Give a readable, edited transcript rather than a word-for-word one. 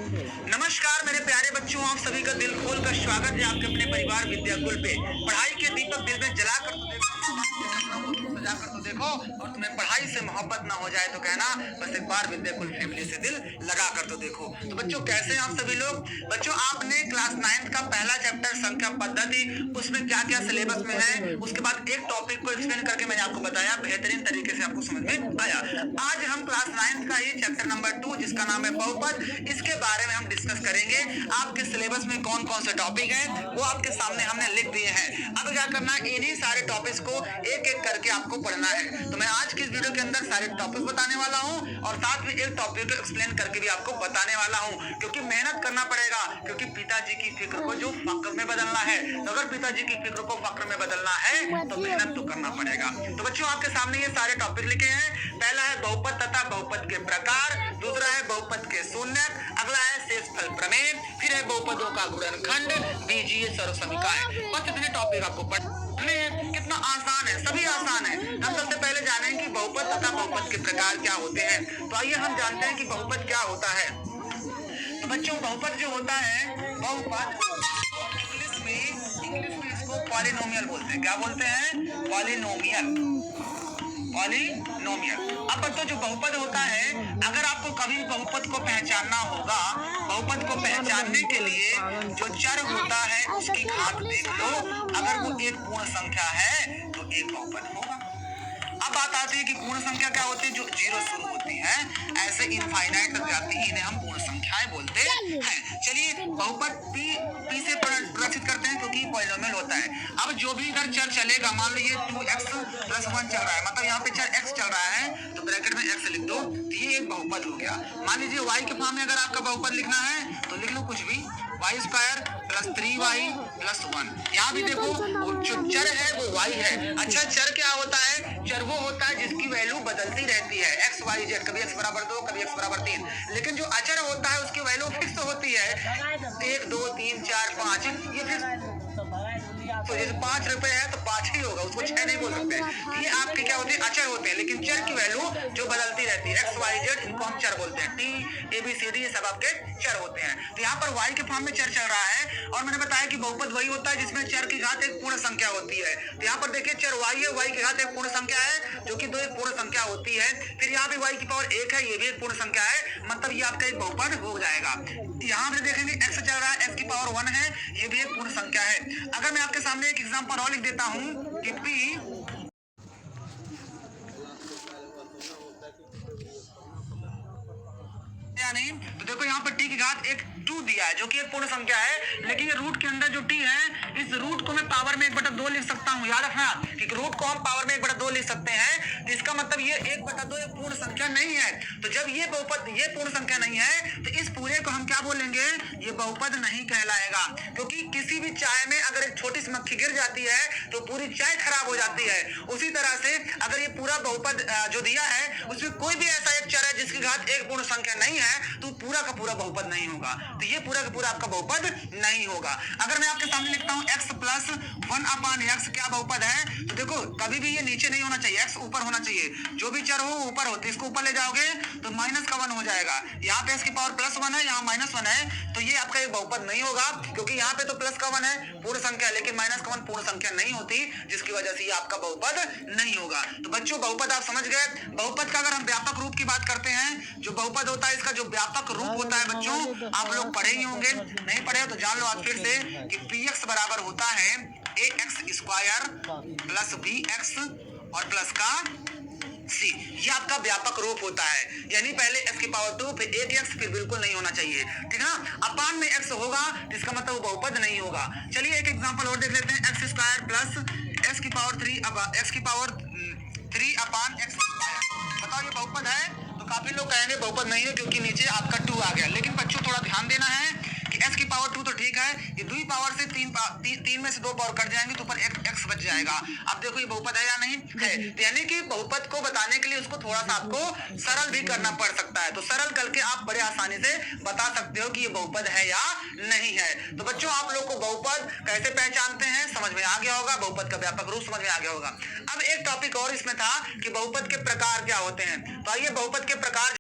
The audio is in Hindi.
नमस्कार मेरे प्यारे बच्चों, आप सभी का दिल खोल कर स्वागत है आपके अपने परिवार विद्याकुल पे। पढ़ाई के दीपक दिल में जला कर तो देखो, सजा कर तो देखो, और तुम्हें पढ़ाई से मोहब्बत ना हो जाए तो कहना बस एक बार विद्याकुल फैमिली से दिल लगा कर तो देखो। तो बच्चों, कैसे हैं आप सभी लोग? बच्चों, आपने क्लास 9 का पहला चैप्टर संख्या पद्धति, उसमें क्या क्या सिलेबस में है, उसके बाद एक टॉपिक को एक्सप्लेन करके मैंने आपको बताया, बेहतरीन तरीके से आपको समझ में आया। आज हम क्लास 9 का ही चैप्टर नंबर 2 जिसका नाम है बहुपद, इसके बारे में हम डिस्कस करेंगे। आपके सिलेबस में कौन कौन से टॉपिक हैं वो आपके सामने हमने लिख दिए हैं। अब क्या करना है, इन्हीं सारे टॉपिक्स को एक एक करके आपको पढ़ना है। तो मैं आज की इस वीडियो के अंदर सारे टॉपिक बताने वाला हूं और साथ में एक टॉपिक को एक्सप्लेन करके भी आपको बताने वाला हूं, क्योंकि मेहनत करना पड़ेगा, क्योंकि पिताजी की फिक्र को जो फक्र में बदलना है। तो अगर पिताजी की फिक्र को फक्र में बदलना है तो मेहनत तो करना पड़ेगा। तो बच्चों, आपके सामने ये सारे टॉपिक लिखे हैं। पहला है बहुपद तथा बहुपद के प्रकार, दूसरा है बहुपद के शून्यक, अगला है शेषफल प्रमेय, फिर है बहुपदों का गुणनखंड, बीजीय सर्वसमीकरण। बस इतने टॉपिक आपको पढ़ने हैं। कितना आसान है, सभी आसान है। हम सबसे पहले जानें कि बहुपद तथा बहुपद के प्रकार क्या होते हैं। तो आइए हम जानते हैं कि बहुपद क्या होता है। तो बच्चों, बहुपद जो होता है, बहुपद इंग्लिश में इसको पॉलिनोमियल बोलते हैं। क्या बोलते हैं? पॉलिनोमियल। अब बच्चों, जो बहुपद होता है, अगर आपको कभी बहुपद को पहचानना होगा, बहुपद को पहचानने के लिए जो चर होता है उसकी घात देख लो। अगर वो एक पूर्ण संख्या है तो एक बहुपद होगा। अब बात आती है कि पूर्ण संख्या क्या होती है? जो जीरो शुरू होती है, ऐसे इनफाइनाइट तक जाती है, इन्हें हम पूर्ण संख्याएं बोलते हैं। चलिए, बहुपद पी से प्रदर्शित करते हैं क्योंकि पॉलिनोमियल होता है। अब जो भी इधर चर चलेगा, मान लीजिए 2x + 1 चल रहा है, मतलब यहाँ पे चर x चल रहा है, तो ब्रैकेट में x लिख दो, तो ये एक बहुपद हो गया। मान लीजिए y के फॉर्म में अगर आपका बहुपद लिखना है तो लिख लो कुछ भी, y² + 3y + 1। यहाँ भी देखो, वो जो चर है वो y है। अच्छा, चर क्या होता है? चर वो होता है जिसकी वैल्यू बदलती रहती है, x y z, कभी x = 2, कभी x = 3। लेकिन जो अचर होता है उसकी वैल्यू फिक्स होती है, 1 2 3 4 5, ये फिक्स। तो जैसे 5 रुपए है तो 5 ही होगा, उसको 6 नहीं बोल सकते। ये आपके क्या होते हैं? अचर होते हैं। लेकिन चर की वैल्यू जो बदलती रहती है, x y z, इनको हम चर बोलते हैं। t a b c d ये सब आपके चर होते हैं। तो यहाँ पर y के फॉर्म में चर चल रहा है, और मैंने बताया कि बहुपद वही होता है जिसमें चर की घात एक पूर्ण संख्या होती है। तो यहाँ पर देखिए, चर y है, y की घात एक पूर्ण संख्या है, जो कि 2 एक पूर्ण संख्या होती है। फिर यहाँ पे y की पावर 1 है, ये भी एक पूर्ण संख्या है, मतलब ये आपका एक बहुपद हो जाएगा। यहाँ पे देखेंगे x चल रहा है, x की पावर 1 है, ये भी एक पूर्ण संख्या है। अगर मैं आपके सामने एक एग्जांपल और लिख देता हूँ कि p, नहीं, तो देखो यहाँ पर t की घात एक 2 दिया है, जो कि एक पूर्ण संख्या है। लेकिन ये रूट के अंदर जो t है, इस रूट को मैं पावर में 1/2 लिख सकता हूँ। याद रखना कि रूट को हम पावर में 1/2 लिख सकते हैं, तो इसका मतलब ये 1/2 एक पूर्ण संख्या नहीं है। तो जब ये बहुपद, ये पूर्ण संख्या नहीं है, तो इस पूरे को हम क्या बोलेंगे? ये बहुपद नहीं कहलाएगा, क्योंकि किसी भी चाय में अगर एक छोटी सी मक्खी गिर जाती है तो पूरी चाय खराब हो जाती है। उसी तरह से अगर ये पूरा बहुपद जो दिया है, उसमें कोई भी ऐसा एक चर है जिसकी घात एक पूर्ण संख्या नहीं है, तो पूरा का पूरा बहुपद नहीं होगा। तो ये पूरा का पूरा आपका बहुपद नहीं होगा। अगर मैं आपके सामने लिखता हूं x + 1/x, क्या बहुपद है? तो देखो, कभी भी ये नीचे नहीं होना चाहिए, x ऊपर होना चाहिए। जो भी चर हो ऊपर हो, तो इसको ऊपर ले जाओगे तो -1 हो जाएगा। यहाँ पे x की पावर +1 है, यहाँ -1 है, तो ये आपका एक बहुपद नहीं होगा, क्योंकि यहाँ पे तो +1 है पूर्ण संख्या, लेकिन -1 पूर्ण संख्या नहीं होती, जिसकी वजह से ये आपका बहुपद नहीं होगा। तो बच्चों, बहुपद आप समझ गए। बहुपद का अगर हम व्यापक रूप की बात करते हैं, जो बहुपद होता है इसका जो व्यापक रूप होता है बच्चों, आप लोग पढ़े ही होंगे, नहीं पढ़े तो जान लो आज फिर से कि px बराबर होता है ax² + bx और प्लस का c। ये आपका व्यापक रूप होता है, यानी पहले x की पावर 2, फिर 1x, फिर बिल्कुल नहीं होना चाहिए, ठीक है ना। अपान में x होगा, इसका मतलब वो बहुपद नहीं होगा। चलिए एक एग्जांपल और देख लेते हैं, x² + x की पावर 3 अब x की पावर 3/x²। बताओ ये बहुपद है? तो काफी लोग कहेंगे बहुपद नहीं है, क्योंकि नीचे आपका 2 आ गया। लेकिन बच्चों, थोड़ा ध्यान देना है कि x की पावर 2 तो ठीक है, ये 2 पावर से 3 में से 2 पावर कट जाएंगे तो ऊपर एक x बच जाएगा। अब देखो ये बहुपद है या नहीं है? तो यानी कि बहुपद को बताने के लिए उसको थोड़ा सा आपको सरल भी करना पड़ सकता है। तो सरल करके आप बड़े आसानी से बता सकते हो कि ये बहुपद है या नहीं है। तो बच्चों, आप लोग को बहुपद कैसे पहचानते हैं समझ में आ गया होगा, बहुपद का व्यापक रूप समझ में आ गया होगा। अब एक टॉपिक और इसमें था कि बहुपद के प्रकार क्या होते हैं। तो आइए बहुपद के प्रकार